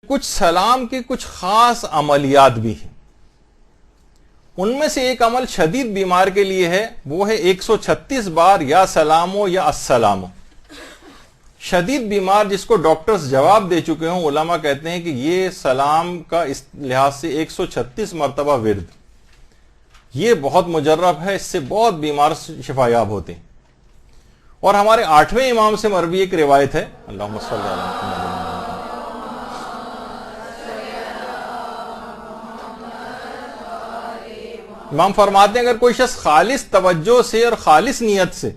کچھ سلام کے کچھ خاص عملیات بھی ہیں. ان میں سے ایک عمل شدید بیمار کے لیے ہے، وہ ہے 136 بار یا سلامو یا السلامو. شدید بیمار جس کو ڈاکٹرز جواب دے چکے ہوں، علماء کہتے ہیں کہ یہ سلام کا اس لحاظ سے 136 مرتبہ ورد، یہ بہت مجرب ہے، اس سے بہت بیمار شفا یاب ہوتے ہیں. اور ہمارے 8ویں امام سے مروی ایک روایت ہے، اللہم صلی علی محمد. امام فرماتے ہیں اگر کوئی شخص خالص توجہ سے اور خالص نیت سے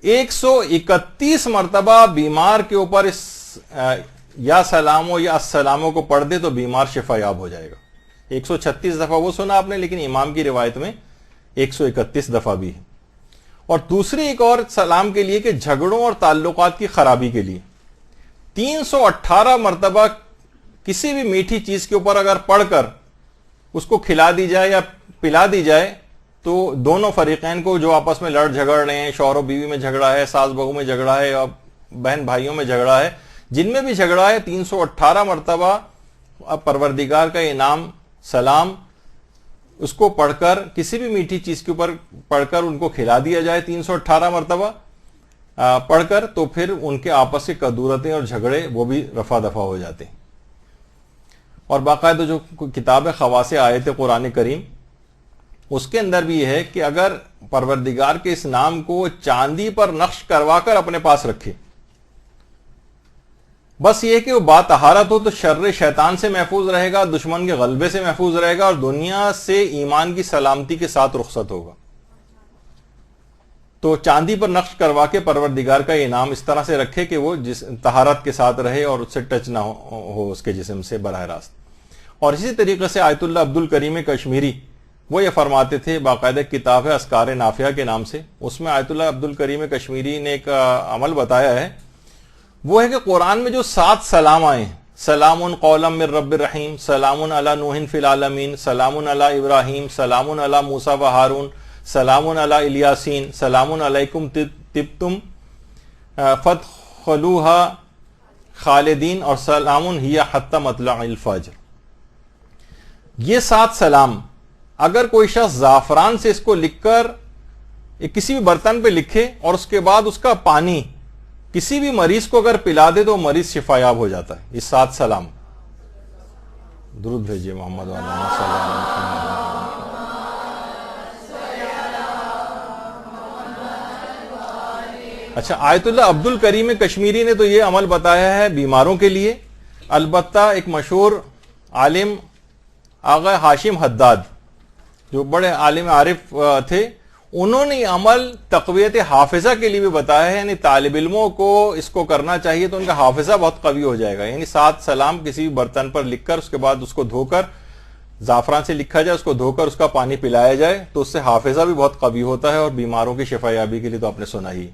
131 مرتبہ بیمار کے اوپر اس یا سلامو یا السلامو کو پڑھ دے تو بیمار شفا یاب ہو جائے گا. 136 دفعہ وہ سنا آپ نے، لیکن امام کی روایت میں 131 دفعہ بھی ہے. اور دوسری ایک اور سلام کے لیے کہ جھگڑوں اور تعلقات کی خرابی کے لیے 318 مرتبہ کسی بھی میٹھی چیز کے اوپر اگر پڑھ کر اس کو کھلا دی جائے یا پلا دی جائے تو دونوں فریقین کو جو آپس میں لڑ جھگڑ رہے ہیں، شوہر و بیوی میں جھگڑا ہے، ساس بہو میں جھگڑا ہے، اور بہن بھائیوں میں جھگڑا ہے، جن میں بھی جھگڑا ہے، 318 مرتبہ پروردگار کا انعام سلام اس کو پڑھ کر کسی بھی میٹھی چیز کے اوپر پڑھ کر ان کو کھلا دیا جائے 318 مرتبہ پڑھ کر، تو پھر ان کے آپس کے کدورتیں اور جھگڑے وہ بھی رفع دفع ہو جاتے ہیں. اور باقاعدہ جو کتاب خواص آیت قرآن کریم اس کے اندر بھی یہ ہے کہ اگر پروردگار کے اس نام کو چاندی پر نقش کروا کر اپنے پاس رکھے، بس یہ کہ وہ باطہارت ہو تو شر شیطان سے محفوظ رہے گا، دشمن کے غلبے سے محفوظ رہے گا، اور دنیا سے ایمان کی سلامتی کے ساتھ رخصت ہوگا. تو چاندی پر نقش کروا کے پروردگار کا یہ نام اس طرح سے رکھے کہ وہ طہارت کے ساتھ رہے اور اس سے ٹچ نہ ہو اس کے جسم سے براہ راست. اور اسی طریقے سے آیت اللہ عبد الکریم کشمیری وہ یہ فرماتے تھے، باقاعدہ کتاب ہے اذکار نافعہ کے نام سے، اس میں آیت اللہ عبد الکریم کشمیری نے ایک عمل بتایا ہے، وہ ہے کہ قرآن میں جو 7 سلام آئے ہیں، سلام قولا من رب الرحیم، سلام علی نوح فی العالمین، سلام علی ابراہیم، سلام علی موسیٰ و ہارون، سلام علی الیاسین، سلام علیکم طبتم فادخلوها خالدین، اور سلام ہی حتی مطلع الفجر. یہ 7 سلام اگر کوئی شخص زعفران سے اس کو لکھ کر کسی بھی برتن پہ لکھے اور اس کے بعد اس کا پانی کسی بھی مریض کو اگر پلا دے تو مریض شفا یاب ہو جاتا ہے. یہ 7 سلام. درود بھیجیے محمد صلی اللہ علیہ وسلم. اچھا، آیت اللہ عبد الکریم کشمیری نے تو یہ عمل بتایا ہے بیماروں کے لیے. البتہ ایک مشہور عالم آغا ہاشم حداد جو بڑے عالم عارف تھے، انہوں نے عمل تقویت حافظہ کے لیے بھی بتایا ہے، یعنی طالب علموں کو اس کو کرنا چاہیے تو ان کا حافظہ بہت قوی ہو جائے گا. یعنی 7 سلام کسی بھی برتن پر لکھ کر اس کے بعد اس کو دھو کر، زعفران سے لکھا جائے، اس کو دھو کر اس کا پانی پلایا جائے تو اس سے حافظہ بھی بہت قوی ہوتا ہے، اور بیماروں کی شفا یابی کے لیے تو آپ نے سنا ہی.